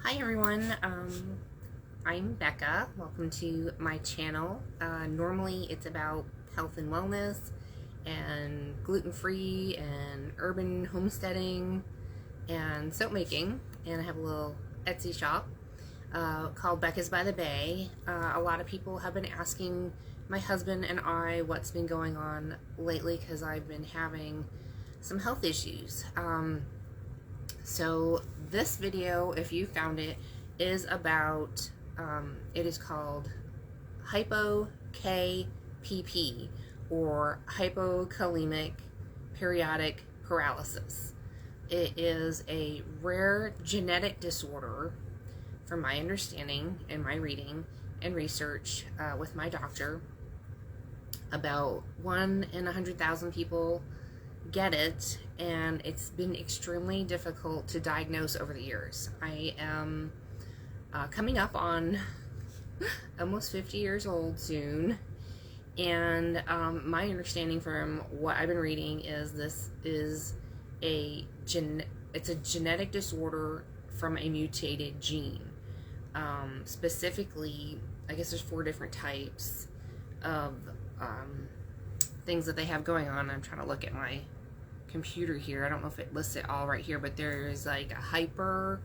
Hi everyone, I'm Becca. Welcome to my channel. Normally it's about health and wellness and gluten-free and urban homesteading and soap making, and I have a little Etsy shop called Becca's by the Bay. A lot of people have been asking my husband and I what's been going on lately because I've been having some health issues. So this video, if you found it, is about, it is called Hypo KPP, or Hypo Kalemic Periodic Paralysis. It is a rare genetic disorder, from my understanding and my reading and research with my doctor. About 1 in 100,000 people get it, and it's been extremely difficult to diagnose over the years. I am coming up on almost 50 years old soon, and my understanding from what I've been reading is this is it's a genetic disorder from a mutated gene. Specifically, I guess there's 4 different types of things that they have going on. I'm trying to look at my computer here. I don't know if it lists it all right here, but there's like a hyper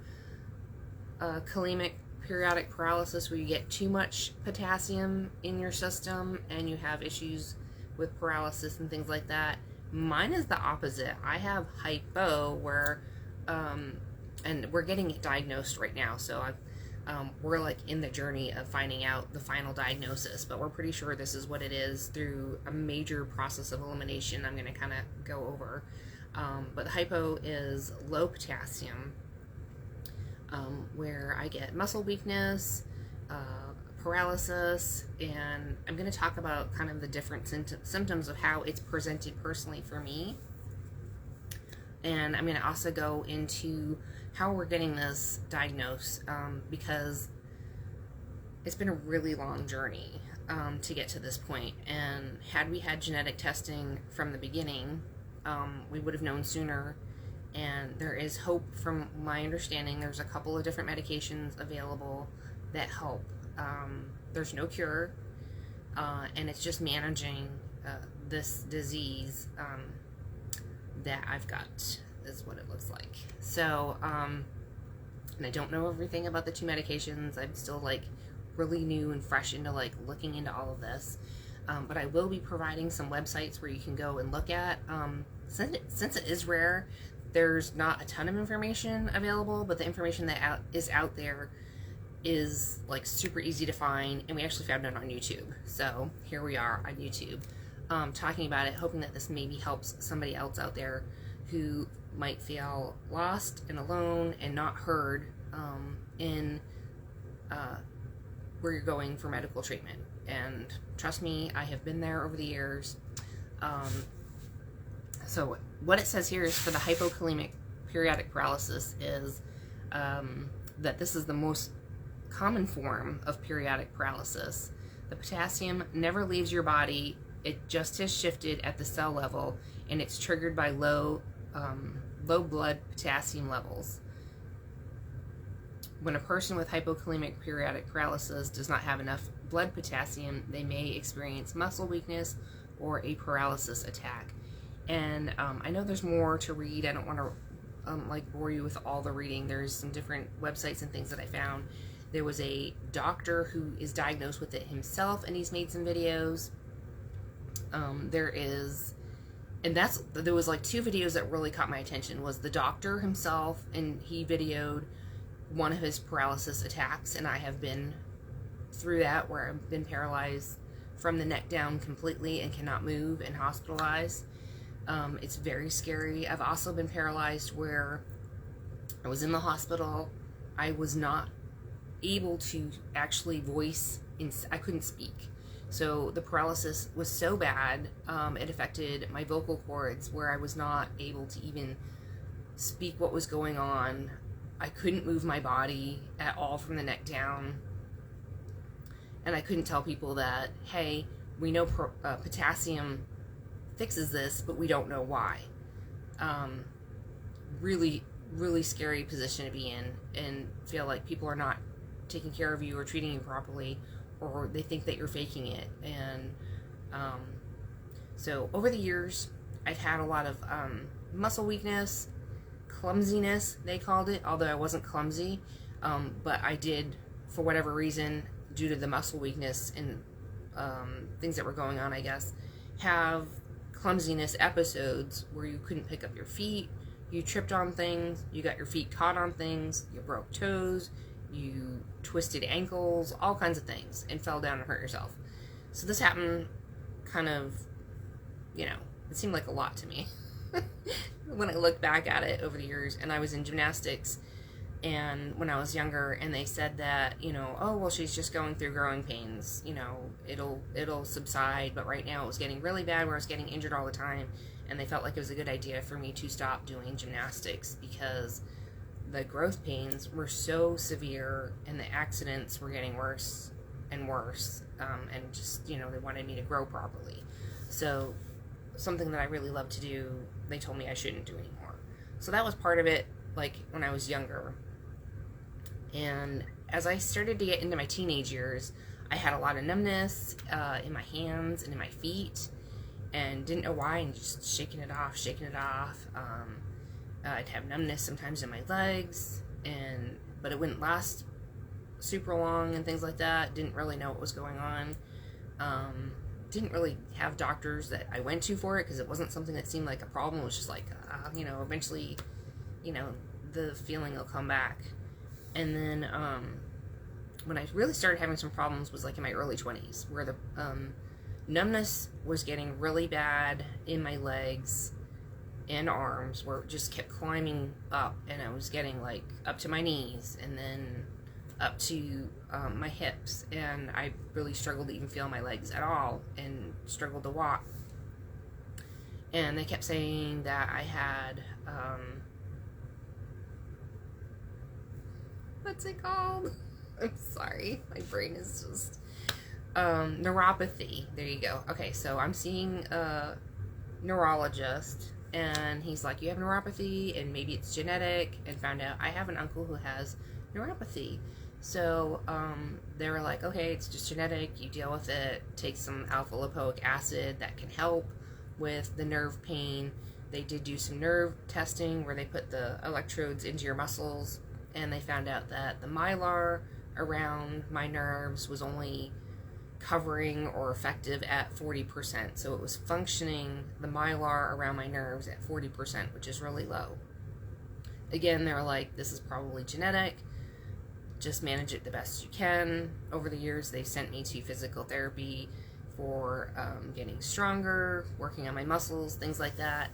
kalemic periodic paralysis, where you get too much potassium in your system and you have issues with paralysis and things like that. Mine is the opposite. I have hypo, where and we're getting it diagnosed right now, so we're like in the journey of finding out the final diagnosis, but we're pretty sure this is what it is through a major process of elimination I'm going to kind of go over. But the hypo is low potassium, where I get muscle weakness, paralysis, and I'm going to talk about kind of the different symptoms of how it's presented personally for me. And I'm going to also go into how we're getting this diagnosed, because it's been a really long journey to get to this point. And had we had genetic testing from the beginning, we would have known sooner. And there is hope. From my understanding, there's a couple of different medications available that help. There's no cure, and it's just managing this disease that I've got, is what it looks like. So, and I don't know everything about the 2 medications. I'm still like really new and fresh into like looking into all of this. But I will be providing some websites where you can go and look at. Since it is rare, there's not a ton of information available, but the information that is out there is like super easy to find, and we actually found it on YouTube. So here we are on YouTube, talking about it, hoping that this maybe helps somebody else out there who might feel lost and alone and not heard in where you're going for medical treatment. And trust me, I have been there over the years. So what it says here is, for the hypokalemic periodic paralysis, is that this is the most common form of periodic paralysis. The potassium never leaves your body. It just has shifted at the cell level, and it's triggered by low blood potassium levels. When a person with hypokalemic periodic paralysis does not have enough blood potassium, they may experience muscle weakness or a paralysis attack. And I know there's more to read. I don't want to like bore you with all the reading. There's some different websites and things that I found. There was a doctor who is diagnosed with it himself, and he's made some videos. There was like 2 videos that really caught my attention. Was the doctor himself, and he videoed one of his paralysis attacks, and I have been through that, where I've been paralyzed from the neck down completely and cannot move and hospitalized. It's very scary. I've also been paralyzed where I was in the hospital. I was not able to actually voice, I couldn't speak. So the paralysis was so bad, it affected my vocal cords, where I was not able to even speak what was going on. I couldn't move my body at all from the neck down. And I couldn't tell people that, hey, we know potassium fixes this, but we don't know why. Really really scary position to be in and feel like people are not taking care of you or treating you properly, or they think that you're faking it. And so over the years, I've had a lot of muscle weakness, clumsiness, they called it, although I wasn't clumsy, but I did, for whatever reason, due to the muscle weakness and things that were going on, I guess, have clumsiness episodes where you couldn't pick up your feet, you tripped on things, you got your feet caught on things, you broke toes, you twisted ankles, all kinds of things, and fell down and hurt yourself. So this happened kind of, you know, it seemed like a lot to me when I look back at it over the years. And I was in gymnastics and when I was younger, and they said that, you know, oh, well, she's just going through growing pains, you know, it'll subside, but right now it was getting really bad where I was getting injured all the time, and they felt like it was a good idea for me to stop doing gymnastics because the growth pains were so severe and the accidents were getting worse and worse, and just, you know, they wanted me to grow properly. So something that I really love to do, they told me I shouldn't do anymore. So that was part of it, like when I was younger. And as I started to get into my teenage years, I had a lot of numbness in my hands and in my feet, and didn't know why, and just shaking it off. I'd have numbness sometimes in my legs, but it wouldn't last super long and things like that. Didn't really know what was going on. Didn't really have doctors that I went to for it because it wasn't something that seemed like a problem. It was just like, you know, eventually, you know, the feeling will come back. And then when I really started having some problems was like in my early 20s, where the numbness was getting really bad in my legs and arms, where it just kept climbing up, and I was getting like up to my knees and then up to my hips, and I really struggled to even feel my legs at all and struggled to walk. And they kept saying that I had what's it called? I'm sorry, my brain is just neuropathy. There you go. Okay, so I'm seeing a neurologist, and he's like, you have neuropathy and maybe it's genetic, and found out I have an uncle who has neuropathy. So they were like, okay, it's just genetic, you deal with it, take some alpha lipoic acid that can help with the nerve pain. They did do some nerve testing where they put the electrodes into your muscles, and they found out that the mylar around my nerves was only covering or effective at 40%. So it was functioning, the mylar around my nerves, at 40%, which is really low. Again, they were like, this is probably genetic, just manage it the best you can. Over the years, they sent me to physical therapy for getting stronger, working on my muscles, things like that.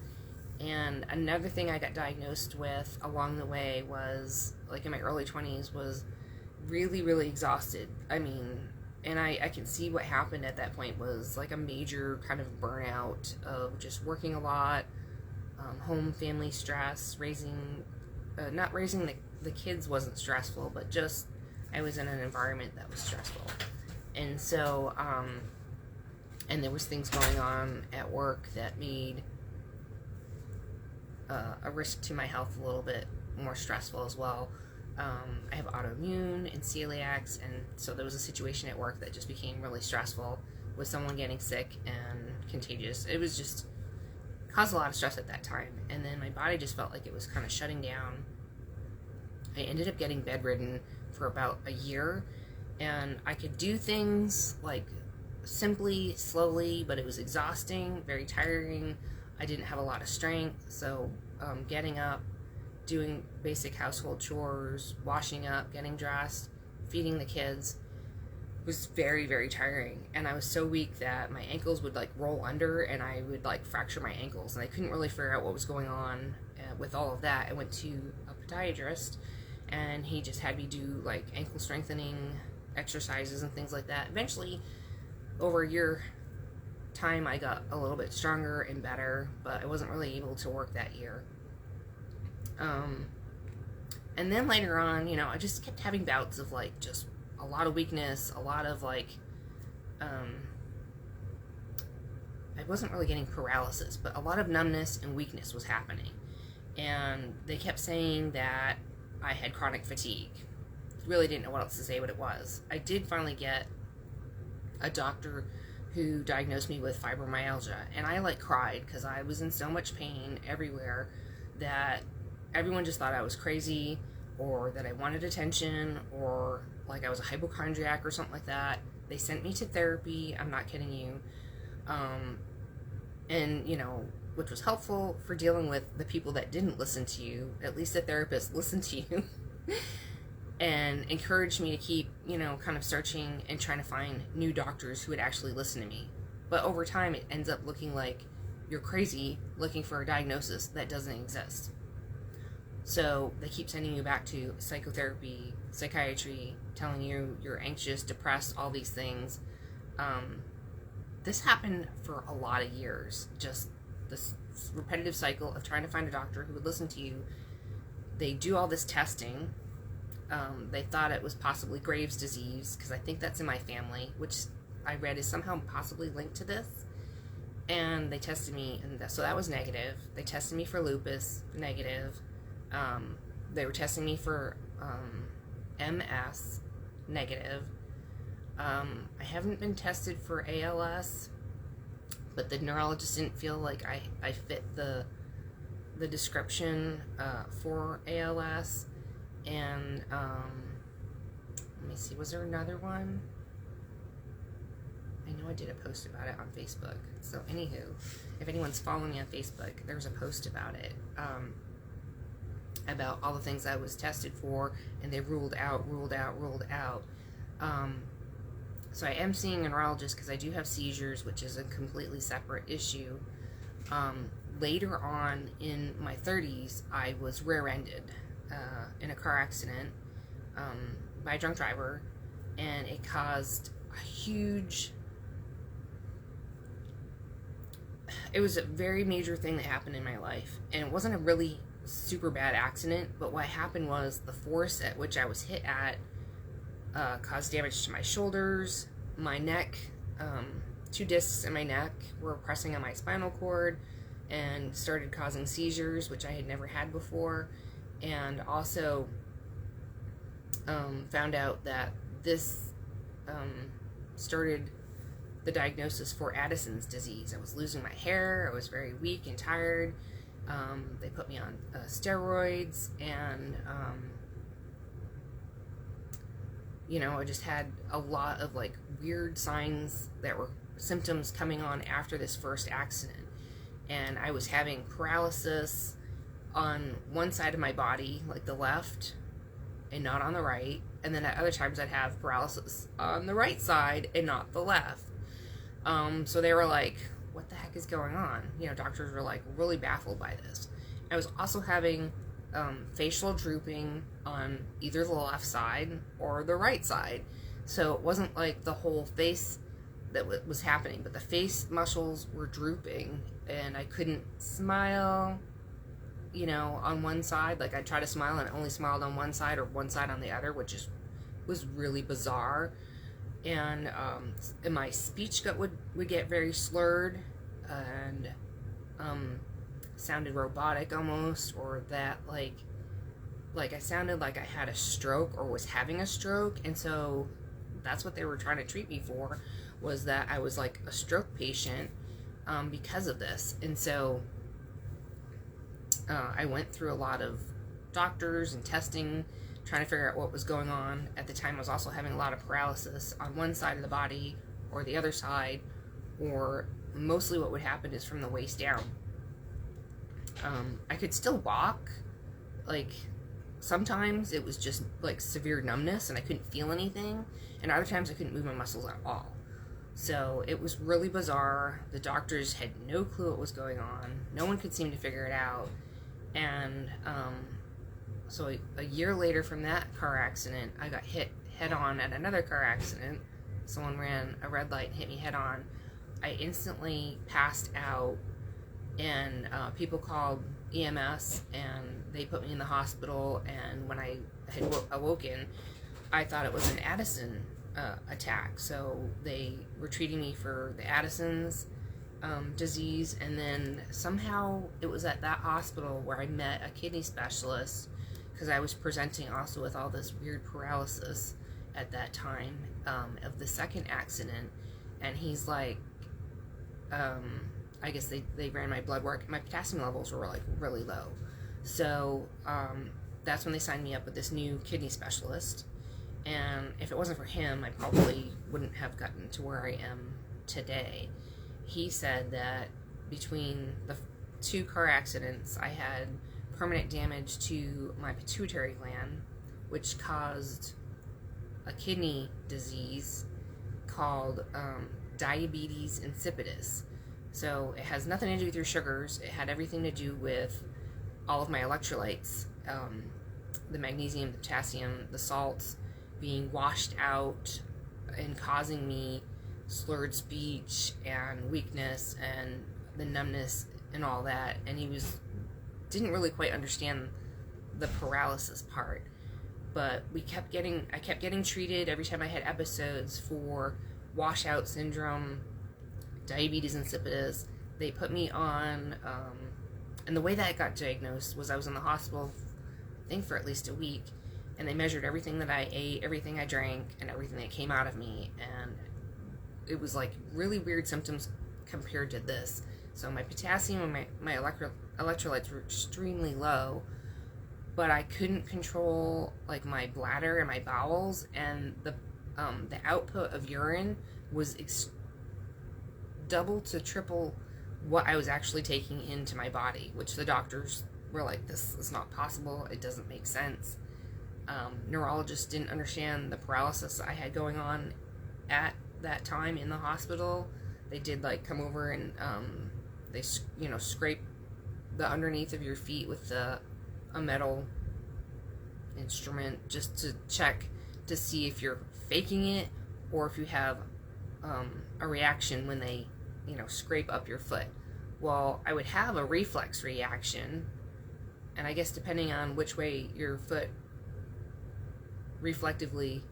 And another thing I got diagnosed with along the way was, like in my early 20s, was really, really exhausted. I mean, and I can see what happened at that point was like a major kind of burnout of just working a lot, home family stress, not raising the kids wasn't stressful, but just I was in an environment that was stressful. And so, and there was things going on at work that made a risk to my health a little bit more stressful as well. I have autoimmune and celiacs, and so there was a situation at work that just became really stressful with someone getting sick and contagious. It was just caused a lot of stress at that time, and then my body just felt like it was kind of shutting down. I ended up getting bedridden for about a year, and I could do things like simply, slowly, but it was exhausting, very tiring. I didn't have a lot of strength, so getting up, doing basic household chores, washing up, getting dressed, feeding the kids was very, very tiring. And I was so weak that my ankles would like roll under, and I would like fracture my ankles, and I couldn't really figure out what was going on with all of that. I went to a podiatrist, and he just had me do like ankle strengthening exercises and things like that. Eventually, over a year time, I got a little bit stronger and better, but I wasn't really able to work that year. And then later on, you know, I just kept having bouts of like just a lot of weakness, a lot of like, I wasn't really getting paralysis, but a lot of numbness and weakness was happening. and they kept saying that I had chronic fatigue. Really didn't know what else to say what it was. I did finally get a doctor who diagnosed me with fibromyalgia, and I cried because I was in so much pain everywhere that everyone just thought I was crazy, or that I wanted attention, or like I was a hypochondriac or something like that. They sent me to therapy, I'm not kidding you, and which was helpful for dealing with the people that didn't listen to you. At least the therapist listened to you and encouraged me to keep, kind of searching and trying to find new doctors who would actually listen to me. But over time, it ends up looking like you're crazy looking for a diagnosis that doesn't exist. So they keep sending you back to psychotherapy, psychiatry, telling you you're anxious, depressed, all these things. This happened for a lot of years, just this repetitive cycle of trying to find a doctor who would listen to you. They do all this testing. They thought it was possibly Graves' disease, because I think that's in my family, which I read is somehow possibly linked to this. And they tested me, and so that was negative. They tested me for lupus, negative. They were testing me for MS, negative. I haven't been tested for ALS, but the neurologist didn't feel like I fit the description for ALS. And let me see, was there another one? I know I did a post about it on Facebook. So anywho, if anyone's following me on Facebook, there's a post about it, about all the things I was tested for, and they ruled out. So I am seeing a neurologist because I do have seizures, which is a completely separate issue. Later on in my 30s, I was rear-ended in a car accident by a drunk driver, and it caused a huge... It was a very major thing that happened in my life, and it wasn't a really super bad accident, but what happened was the force at which I was hit at caused damage to my shoulders, my neck. 2 discs in my neck were pressing on my spinal cord and started causing seizures, which I had never had before, and also found out that this started the diagnosis for Addison's disease. I was losing my hair, I was very weak and tired. They put me on steroids, and I just had a lot of weird signs that were symptoms coming on after this first accident. And I was having paralysis on one side of my body, like the left, and not on the right. And then at other times I'd have paralysis on the right side and not the left. So they were like, what the heck is going on? Doctors were really baffled by this. I was also having facial drooping on either the left side or the right side. So it wasn't like the whole face that was happening, but the face muscles were drooping, and I couldn't smile, on one side. I'd try to smile and I only smiled on one side or one side on the other, which was really bizarre. And my speech would get very slurred and sounded robotic almost, or that I sounded like I had a stroke or was having a stroke. And so that's what they were trying to treat me for, was that I was like a stroke patient because of this. And so I went through a lot of doctors and testing, trying to figure out what was going on. At the time, I was also having a lot of paralysis on one side of the body or the other side, or mostly what would happen is from the waist down. I could still walk. Sometimes it was just severe numbness and I couldn't feel anything, and other times I couldn't move my muscles at all. So it was really bizarre. The doctors had no clue what was going on. No one could seem to figure it out. And so a year later from that car accident, I got hit head on at another car accident. Someone ran a red light and hit me head on. I instantly passed out, and people called EMS, and they put me in the hospital. And when I had awoken, I thought it was an Addison attack. So they were treating me for the Addisons. disease, and then somehow it was at that hospital where I met a kidney specialist, because I was presenting also with all this weird paralysis at that time of the second accident, and he's like, I guess they ran my blood work. My potassium levels were like really low, so that's when they signed me up with this new kidney specialist. And if it wasn't for him, I probably wouldn't have gotten to where I am today. He said that between the 2 car accidents, I had permanent damage to my pituitary gland, which caused a kidney disease called diabetes insipidus. So it has nothing to do with your sugars. It had everything to do with all of my electrolytes, the magnesium, the potassium, the salts being washed out and causing me slurred speech and weakness and the numbness and all that. And he didn't really quite understand the paralysis part, but I kept getting treated every time I had episodes for washout syndrome, diabetes insipidus. They put me on, and the way that I got diagnosed was I was in the hospital, I think for at least a week, and they measured everything that I ate, everything I drank, and everything that came out of me, and it was like really weird symptoms compared to this. So my potassium and my electrolytes were extremely low, but I couldn't control like my bladder and my bowels, and the output of urine was double to triple what I was actually taking into my body, which the doctors were like, this is not possible, it doesn't make sense. Neurologists didn't understand the paralysis I had going on at that time in the hospital. They did like come over and they scrape the underneath of your feet with a metal instrument just to check to see if you're faking it or if you have a reaction when they scrape up your foot. Well, I would have a reflex reaction, and I guess depending on which way your foot reflectively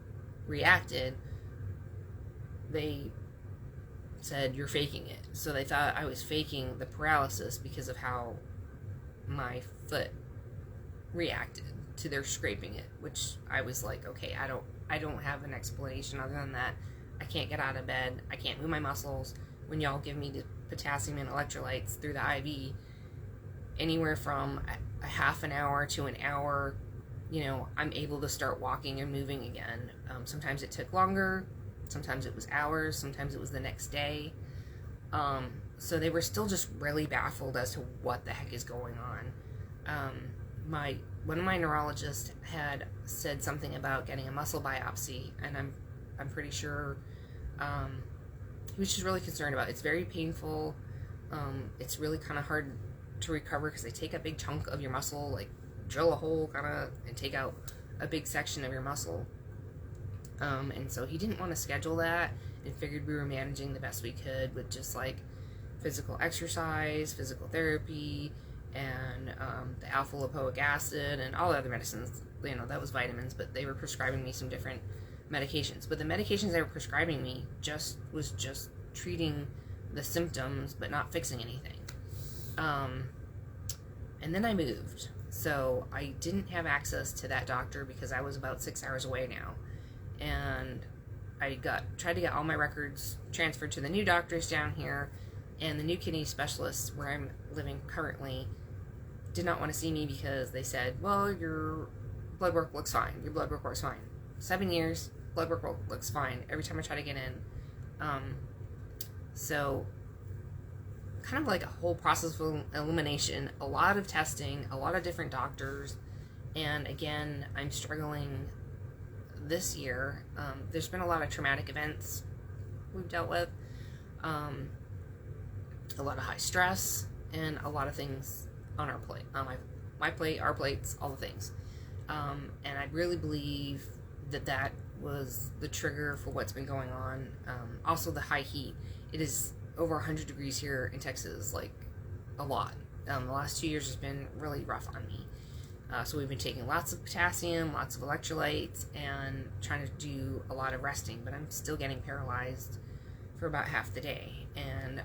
reacted, they said you're faking it. So they thought I was faking the paralysis because of how my foot reacted to their scraping it, which I was like, okay, I don't have an explanation other than that. I can't get out of bed, I can't move my muscles. When y'all give me the potassium and electrolytes through the IV, anywhere from a half an hour to an hour, I'm able to start walking and moving again. Sometimes it took longer, sometimes it was hours, sometimes it was the next day. So they were still just really baffled as to what the heck is going on. One of my neurologists had said something about getting a muscle biopsy, and I'm pretty sure he was just really concerned about it. It's very painful. It's really kind of hard to recover because they take a big chunk of your muscle, like drill a hole and take out a big section of your muscle. And so he didn't want to schedule that, and figured we were managing the best we could with just like physical exercise, physical therapy, and the alpha lipoic acid and all the other medicines. That was vitamins, but they were prescribing me some different medications. But the medications they were prescribing me was just treating the symptoms, but not fixing anything. And then I moved, so I didn't have access to that doctor because I was about 6 hours away now, and I tried to get all my records transferred to the new doctors down here, and the new kidney specialist where I'm living currently did not want to see me because they said, well, your blood work looks fine. Your blood work looks fine. 7 years, blood work looks fine every time I try to get in. So kind of like a whole process of elimination, a lot of testing, a lot of different doctors, and again, I'm struggling this year. There's been a lot of traumatic events we've dealt with, a lot of high stress, and a lot of things on our plate, on my plate, our plates, all the things. And I really believe that was the trigger for what's been going on. Also the high heat. It is over 100 degrees here in Texas, like a lot. The last 2 years has been really rough on me. So we've been taking lots of potassium, lots of electrolytes, and trying to do a lot of resting, but I'm still getting paralyzed for about half the day. And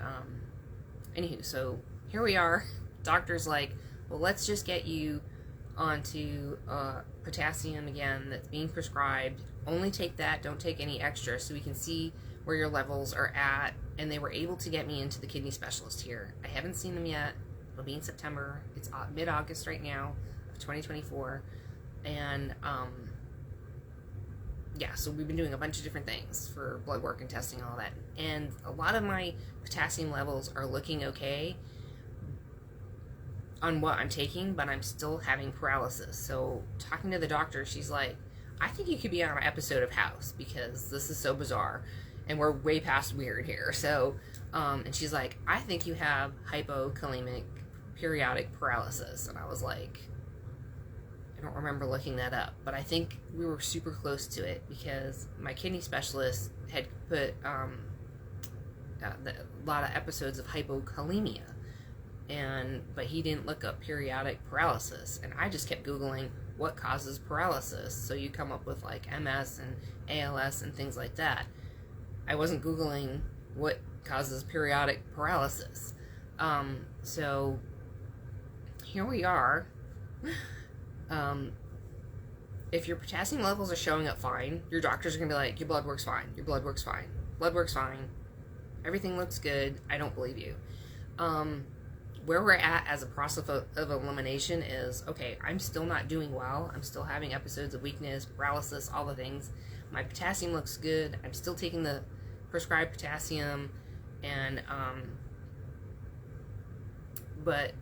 Anywho, so here we are. Doctor's like, well, let's just get you onto potassium again that's being prescribed. Only take that, don't take any extra, so we can see where your levels are at. And they were able to get me into the kidney specialist here. I haven't seen them yet. It'll be in September. It's mid-August right now of 2024. And yeah, so we've been doing a bunch of different things for blood work and testing, all that. And a lot of my potassium levels are looking okay on what I'm taking, but I'm still having paralysis. So talking to the doctor, she's like, I think you could be on an episode of House because this is so bizarre and we're way past weird here. So, and she's like, I think you have Hypo Kalemic Periodic Paralysis. And I was like, I don't remember looking that up, but I think we were super close to it because my kidney specialist had put a lot of episodes of hypokalemia, but he didn't look up periodic paralysis, and I just kept Googling what causes paralysis, so you come up with like MS and ALS and things like that. I wasn't Googling what causes periodic paralysis. So here we are. If your potassium levels are showing up fine, your doctors are going to be like, your blood work's fine, your blood work's fine, blood work's fine, everything looks good, I don't believe you. Where we're at as a process of elimination is, okay, I'm still not doing well, I'm still having episodes of weakness, paralysis, all the things, my potassium looks good, I'm still taking the prescribed potassium, and, but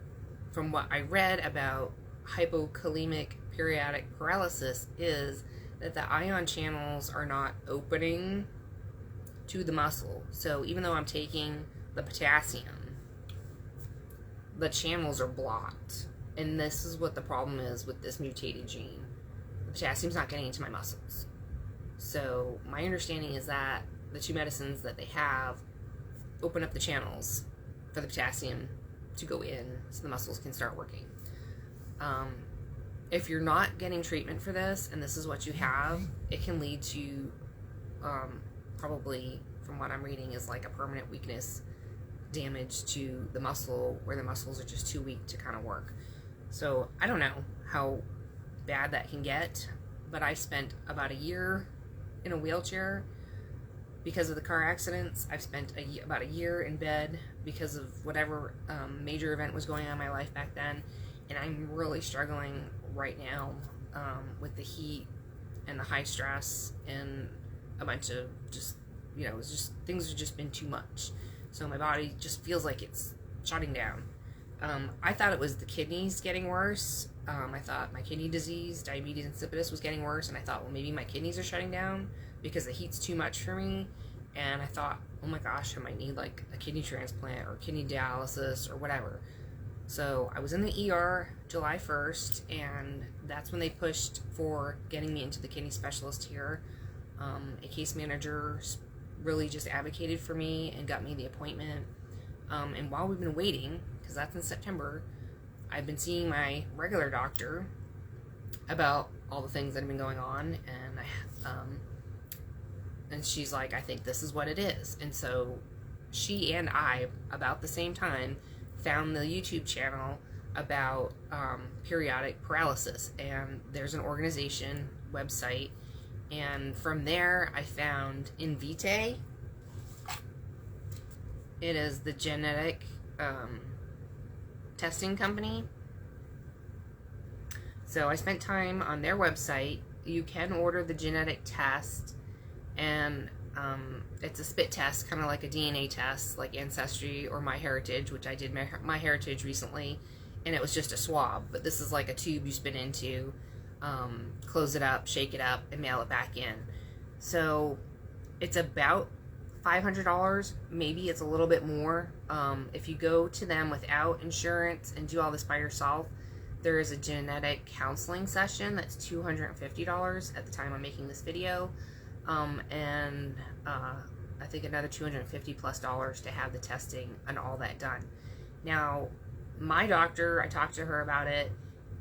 from what I read about hypokalemic periodic paralysis is that the ion channels are not opening to the muscle. So even though I'm taking the potassium, the channels are blocked. And this is what the problem is with this mutated gene. The potassium's not getting into my muscles. So my understanding is that the two medicines that they have open up the channels for the potassium to go in so the muscles can start working. If you're not getting treatment for this, and this is what you have, it can lead to, probably, from what I'm reading, is like a permanent weakness, damage to the muscle, where the muscles are just too weak to kind of work. So I don't know how bad that can get, but I spent about a year in a wheelchair because of the car accidents. I've spent about a year in bed because of whatever major event was going on in my life back then. And I'm really struggling right now with the heat and the high stress and a bunch of just, it's just, things have just been too much. So my body just feels like it's shutting down. I thought it was the kidneys getting worse. I thought my kidney disease, diabetes insipidus, was getting worse. And I thought, well, maybe my kidneys are shutting down because the heat's too much for me. And I thought, oh my gosh, I might need like a kidney transplant or kidney dialysis or whatever. So I was in the ER July 1st, and that's when they pushed for getting me into the kidney specialist here. A case manager really just advocated for me and got me the appointment. And while we've been waiting, because that's in September, I've been seeing my regular doctor about all the things that have been going on, and she's like, I think this is what it is. And so she and I, about the same time, found the YouTube channel about periodic paralysis, and there's an organization website, and from there I found Invitae. It is the genetic testing company. So I spent time on their website. You can order the genetic test, and it's a spit test, kind of like a DNA test, like Ancestry or MyHeritage, which I did MyHeritage recently, and it was just a swab. But this is like a tube you spit into, close it up, shake it up, and mail it back in. So it's about $500, maybe it's a little bit more. If you go to them without insurance and do all this by yourself, there is a genetic counseling session that's $250 at the time I'm making this video. And I think another $250 plus to have the testing and all that done. Now, my doctor, I talked to her about it,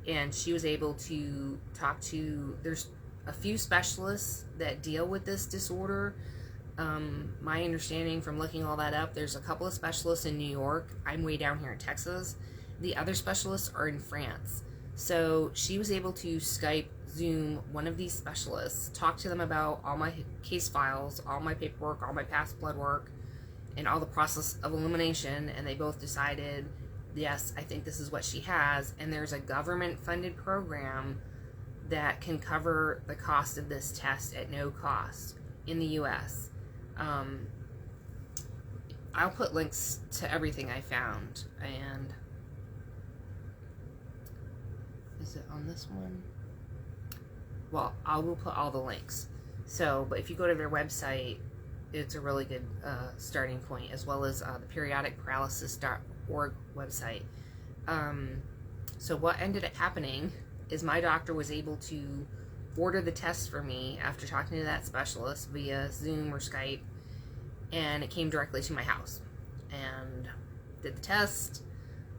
and she was able to talk to, there's a few specialists that deal with this disorder, My understanding from looking all that up, there's a couple of specialists in New York. I'm way down here in Texas. The other specialists are in France. So she was able to Skype, Zoom one of these specialists, talk to them about all my case files, all my paperwork, all my past blood work, and all the process of elimination, and they both decided, yes, I think this is what she has, and there's a government-funded program that can cover the cost of this test at no cost in the U.S. I'll put links to everything I found, and is it on this one? Well, I will put all the links. So, but if you go to their website, it's a really good starting point, as well as the periodicparalysis.org website. So what ended up happening is my doctor was able to order the test for me after talking to that specialist via Zoom or Skype, and it came directly to my house. And did the test,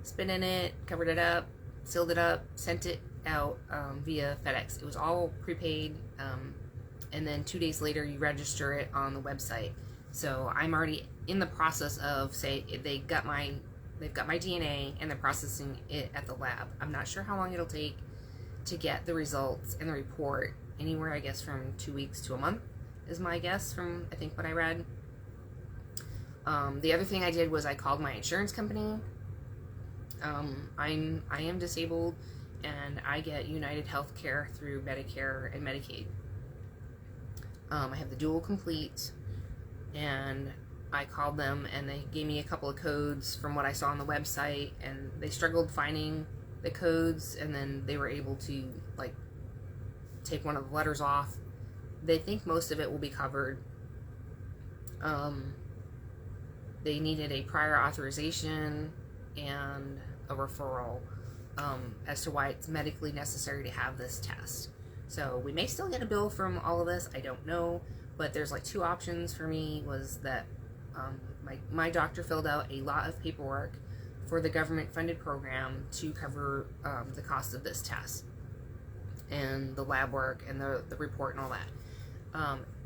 spit in it, covered it up, sealed it up, sent it out via FedEx. It was all prepaid, and then 2 days later you register it on the website. So I'm already in the process of, say, they've got my DNA and they're processing it at the lab. I'm not sure how long it'll take to get the results and the report. Anywhere, I guess, from 2 weeks to a month is my guess from, I think, what I read. The other thing I did was I called my insurance company. I am disabled, and I get United Healthcare through Medicare and Medicaid. I have the dual complete, and I called them, and they gave me a couple of codes from what I saw on the website, and they struggled finding the codes, and then they were able to, like, take one of the letters off. They think most of it will be covered. They needed a prior authorization and a referral as to why it's medically necessary to have this test. So we may still get a bill from all of this, I don't know, but there's like two options for me. Was that my doctor filled out a lot of paperwork for the government funded program to cover the cost of this test and the lab work and the report and all that.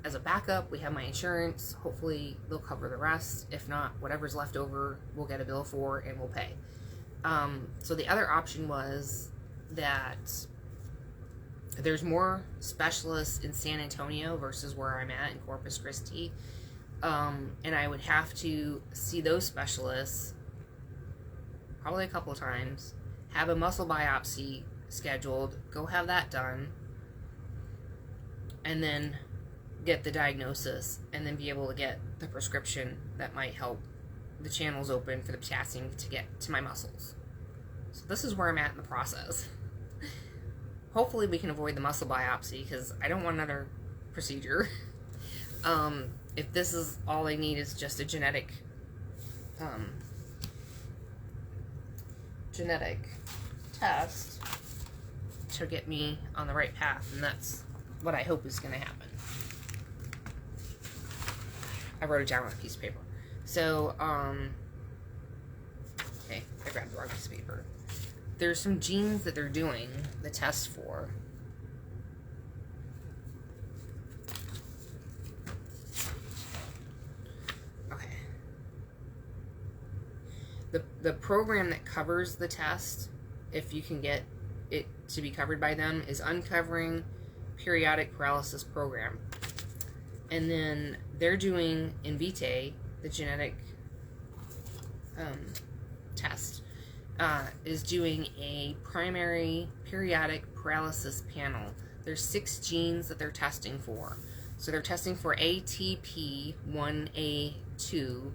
As a backup, we have my insurance. Hopefully they'll cover the rest. If not, whatever's left over we'll get a bill for and we'll pay. So the other option was that there's more specialists in San Antonio versus where I'm at in Corpus Christi, and I would have to see those specialists probably a couple of times, have a muscle biopsy scheduled, go have that done, and then get the diagnosis, and then be able to get the prescription that might help the channels open for the potassium to get to my muscles. So this is where I'm at in the process. Hopefully we can avoid the muscle biopsy, because I don't want another procedure. If this is all I need is just a genetic test to get me on the right path, and that's what I hope is going to happen. I wrote it down on a piece of paper. So, okay, I grabbed the wrong piece of paper. There's some genes that they're doing the test for. Okay. The program that covers the test, if you can get it to be covered by them, is Uncovering Periodic Paralysis Program. And then they're doing Invitae, the genetic test, is doing a primary periodic paralysis panel. There's 6 genes that they're testing for. So they're testing for ATP1A2,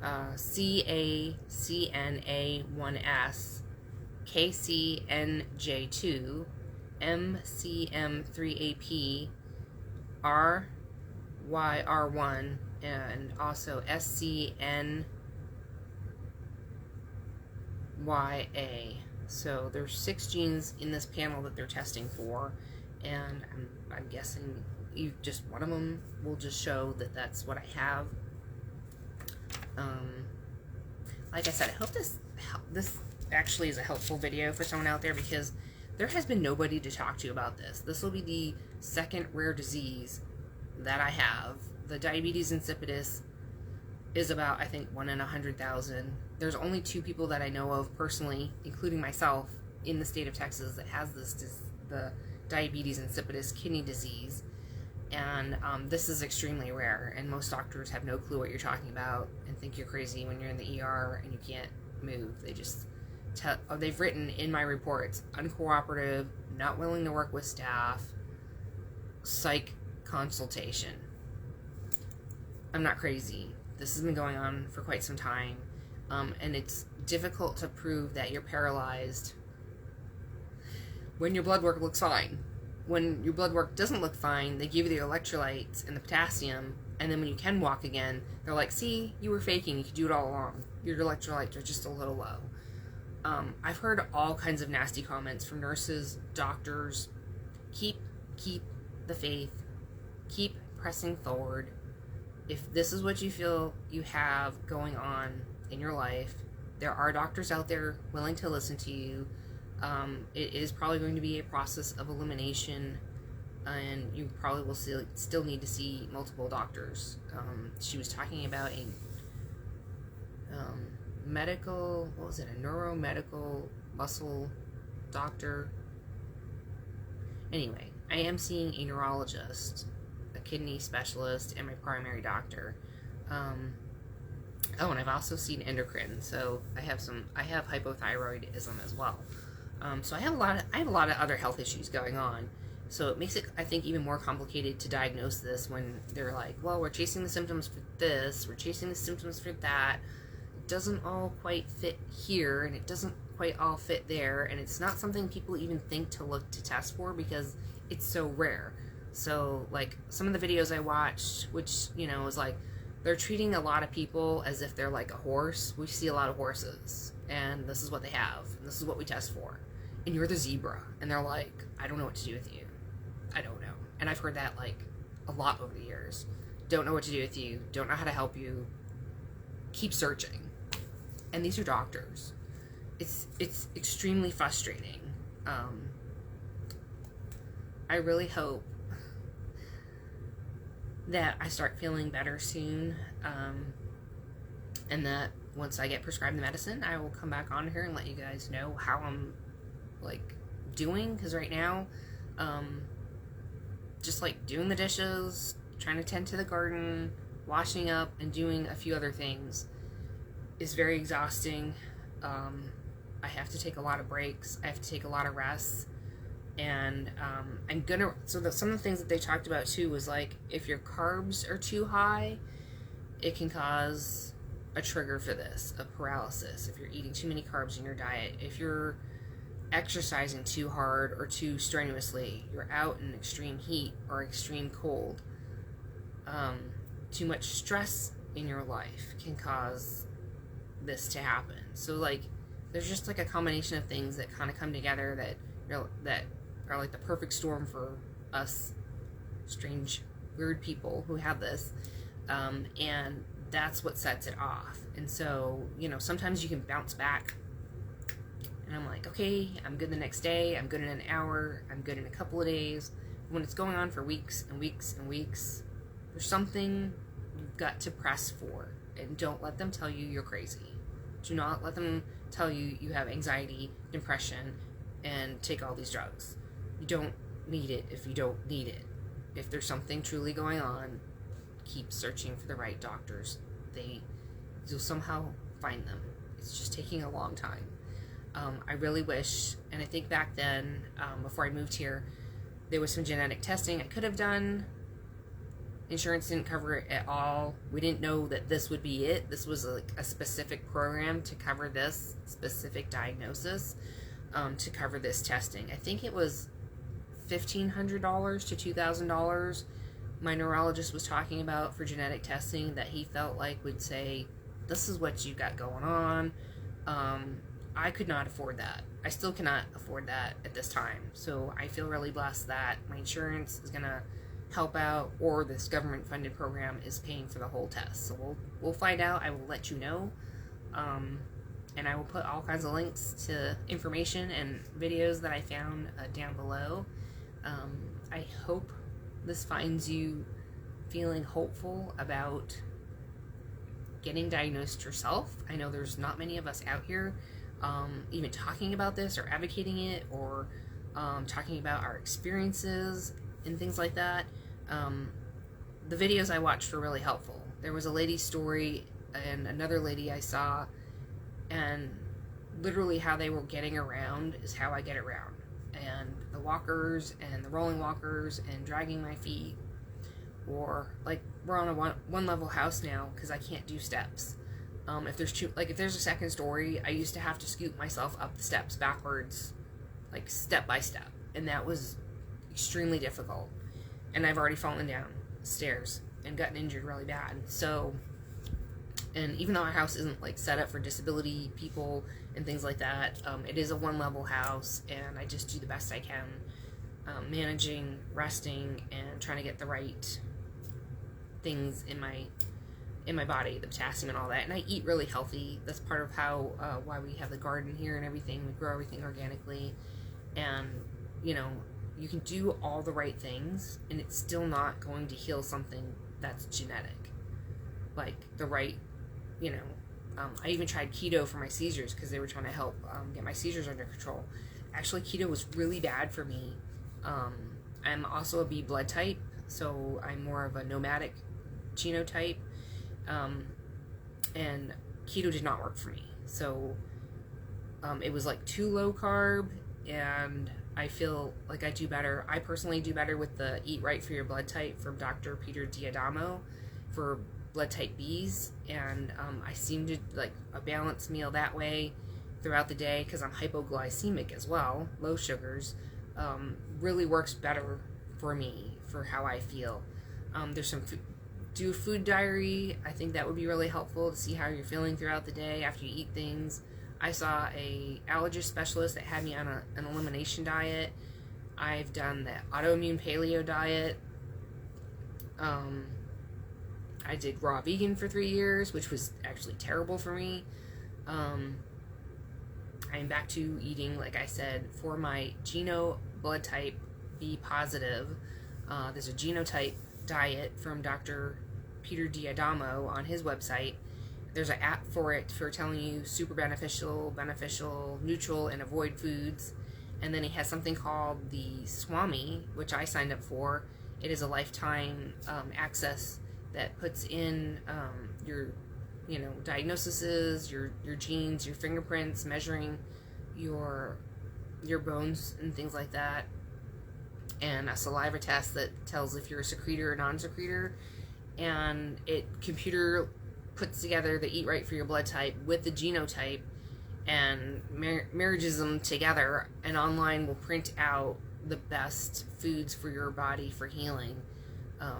CACNA1S, KCNJ2, MCM3AP, RYR1, and also SCNYA. So there's 6 genes in this panel that they're testing for, and I'm guessing just one of them will just show that that's what I have. Like I said, I hope this actually is a helpful video for someone out there, because there has been nobody to talk to about this. This will be the second rare disease that I have the diabetes insipidus is about, I think, 1 in 100,000. There's only 2 people that I know of personally, including myself, in the state of Texas that has the diabetes insipidus kidney disease. And this is extremely rare, and most doctors have no clue what you're talking about and think you're crazy when you're in the ER and you can't move. They just they've written in my reports, uncooperative, not willing to work with staff, psych consultation. I'm not crazy. This has been going on for quite some time, and it's difficult to prove that you're paralyzed when your blood work looks fine. When your blood work doesn't look fine, they give you the electrolytes and the potassium, and then when you can walk again, they're like, see, you were faking, you could do it all along. Your electrolytes are just a little low. I've heard all kinds of nasty comments from nurses, doctors. Keep the faith. Keep pressing forward. If this is what you feel you have going on in your life, there are doctors out there willing to listen to you. It is probably going to be a process of elimination, and you probably will still need to see multiple doctors. She was talking about a neuromedical muscle doctor. Anyway, I am seeing a neurologist, a kidney specialist, and my primary doctor. And I've also seen endocrine, so I have hypothyroidism as well. So I have a lot of other health issues going on. So it makes it, I think, even more complicated to diagnose this when they're like, well, we're chasing the symptoms for this, we're chasing the symptoms for that. It doesn't all quite fit here, and it doesn't quite all fit there, and it's not something people even think to look to test for because it's so rare. So, like, some of the videos I watched, which, is like, they're treating a lot of people as if they're like a horse. We see a lot of horses, and this is what they have, and this is what we test for. And you're the zebra. And they're like, I don't know what to do with you. I don't know. And I've heard that, like, a lot over the years. Don't know what to do with you. Don't know how to help you. Keep searching. And these are doctors. It's extremely frustrating. I really hope that I start feeling better soon, and that once I get prescribed the medicine, I will come back on here and let you guys know how I'm, like, doing, because right now, just, like, doing the dishes, trying to tend to the garden, washing up, and doing a few other things is very exhausting. I have to take a lot of breaks, I have to take a lot of rests, and some of the things that they talked about too was, like, if your carbs are too high, it can cause a trigger for this, a paralysis. If you're eating too many carbs in your diet, if you're exercising too hard or too strenuously, you're out in extreme heat or extreme cold, too much stress in your life can cause this to happen. So, like, there's just, like, a combination of things that kind of come together that are like the perfect storm for us strange, weird people who have this, and that's what sets it off. And so, sometimes you can bounce back, and I'm like, okay, I'm good the next day, I'm good in an hour, I'm good in a couple of days. When it's going on for weeks and weeks and weeks, there's something you've got to press for, and don't let them tell you you're crazy. Do not let them tell you you have anxiety, depression, and take all these drugs. You don't need it if you don't need it. If there's something truly going on, keep searching for the right doctors. You'll somehow find them. It's just taking a long time. I really wish, and I think back then, before I moved here, there was some genetic testing I could have done. Insurance didn't cover it at all. We didn't know that this would be it. This was like a specific program to cover this specific diagnosis, to cover this testing. I think it was $1,500 to $2,000 my neurologist was talking about for genetic testing that he felt like would say, this is what you got going on. I could not afford that. I still cannot afford that at this time. So I feel really blessed that my insurance is going to help out, or this government funded program is paying for the whole test. So we'll find out. I will let you know. And I will put all kinds of links to information and videos that I found down below. I hope this finds you feeling hopeful about getting diagnosed yourself. I know there's not many of us out here even talking about this or advocating it, or talking about our experiences and things like that. The videos I watched were really helpful. There was a lady's story and another lady I saw, and literally how they were getting around is how I get around. And the walkers and the rolling walkers and dragging my feet, or like we're on a one level house now because I can't do steps. If there's a second story, I used to have to scoot myself up the steps backwards, like step by step, and that was extremely difficult. And I've already fallen down stairs and gotten injured really bad. So, and even though our house isn't like set up for disability people and things like that, it is a one level house, and I just do the best I can, managing, resting, and trying to get the right things in my body, the potassium and all that. And I eat really healthy. That's part of how why we have the garden here and everything. We grow everything organically, and you know, you can do all the right things and it's still not going to heal something that's genetic. Like the right, you know, I even tried keto for my seizures because they were trying to help get my seizures under control. Actually, keto was really bad for me. I'm also a B blood type, so I'm more of a nomadic genotype, and keto did not work for me. So it was like too low carb, and I feel like I do better. I personally do better with the Eat Right for Your Blood Type from Dr. Peter Diadamo for blood type Bs, and I seem to like a balanced meal that way throughout the day because I'm hypoglycemic as well. Low sugars really works better for me for how I feel. There's some do a food diary. I think that would be really helpful to see how you're feeling throughout the day after you eat things. I saw a allergist specialist that had me on an elimination diet. I've done the autoimmune paleo diet. I did raw vegan for 3 years, which was actually terrible for me. I'm back to eating, like I said, for my geno blood type B positive. There's a genotype diet from Dr. Peter Diadamo on his website. There's an app for it for telling you super beneficial, neutral, and avoid foods. And then he has something called the Swami, which I signed up for. It is a lifetime access that puts in your, you know, diagnoses, your genes, your fingerprints, measuring your bones and things like that, and a saliva test that tells if you're a secretor or non-secretor. And it computer puts together the Eat Right for Your Blood Type with the genotype and marriages them together, and online will print out the best foods for your body for healing,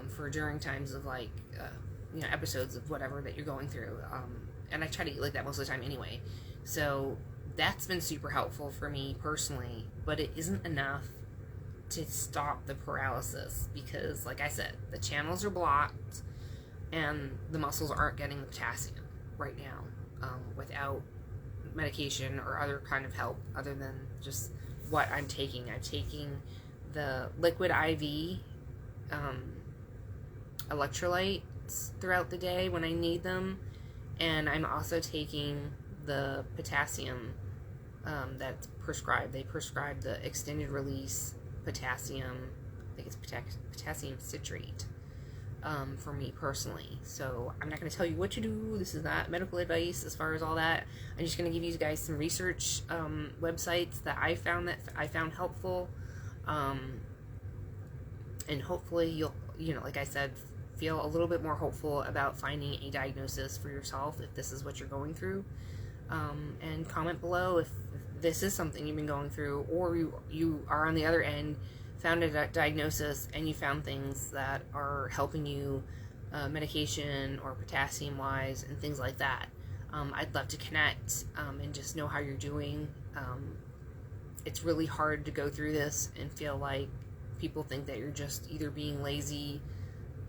for during times of like you know, episodes of whatever that you're going through, and I try to eat like that most of the time anyway. So that's been super helpful for me personally, but it isn't enough to stop the paralysis because, like I said, the channels are blocked and the muscles aren't getting the potassium right now without medication or other kind of help other than just what I'm taking. I'm taking the liquid IV electrolytes throughout the day when I need them, and I'm also taking the potassium that's prescribed. They prescribe the extended release potassium, I think it's potassium citrate, for me personally. So I'm not going to tell you what to do. This is not medical advice as far as all that. I'm just going to give you guys some research websites that I found helpful, and hopefully you'll, you know, like I said, feel a little bit more hopeful about finding a diagnosis for yourself if this is what you're going through. And comment below if this is something you've been going through, or you are on the other end, found a diagnosis and you found things that are helping you medication or potassium wise and things like that. I'd love to connect and just know how you're doing. It's really hard to go through this and feel like people think that you're just either being lazy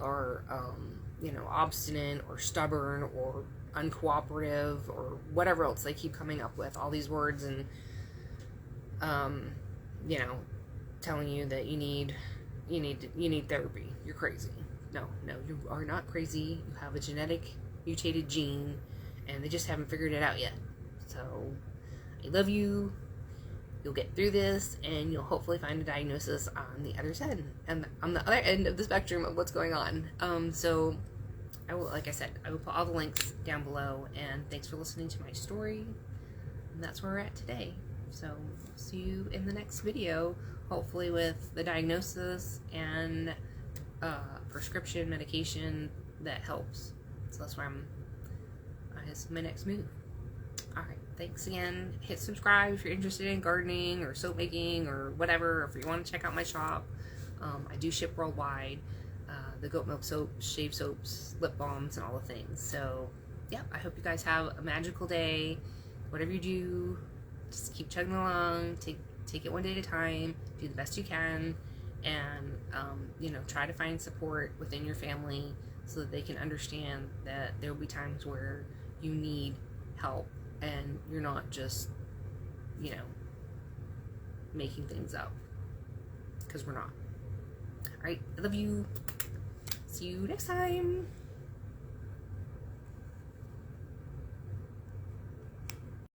or you know, obstinate or stubborn or uncooperative or whatever else they keep coming up with, all these words, and you know, telling you that you need therapy. You're crazy. no, you are not crazy. You have a genetic mutated gene, and they just haven't figured it out yet. So I love you. You'll get through this, and you'll hopefully find a diagnosis on the other side, and on the other end of the spectrum of what's going on. So I will, like I said, I will put all the links down below, and thanks for listening to my story. And that's where we're at today. So see you in the next video, hopefully with the diagnosis and prescription medication that helps. So that's where that's my next move. Alright, thanks again. Hit subscribe if you're interested in gardening or soap making or whatever, or if you want to check out my shop. I do ship worldwide. The goat milk soaps, shave soaps, lip balms, and all the things. So yeah, I hope you guys have a magical day. Whatever you do, just keep chugging along, take it one day at a time, do the best you can, and you know, try to find support within your family so that they can understand that there will be times where you need help and you're not just, you know, making things up, because we're not. Alright, I love you. See you next time.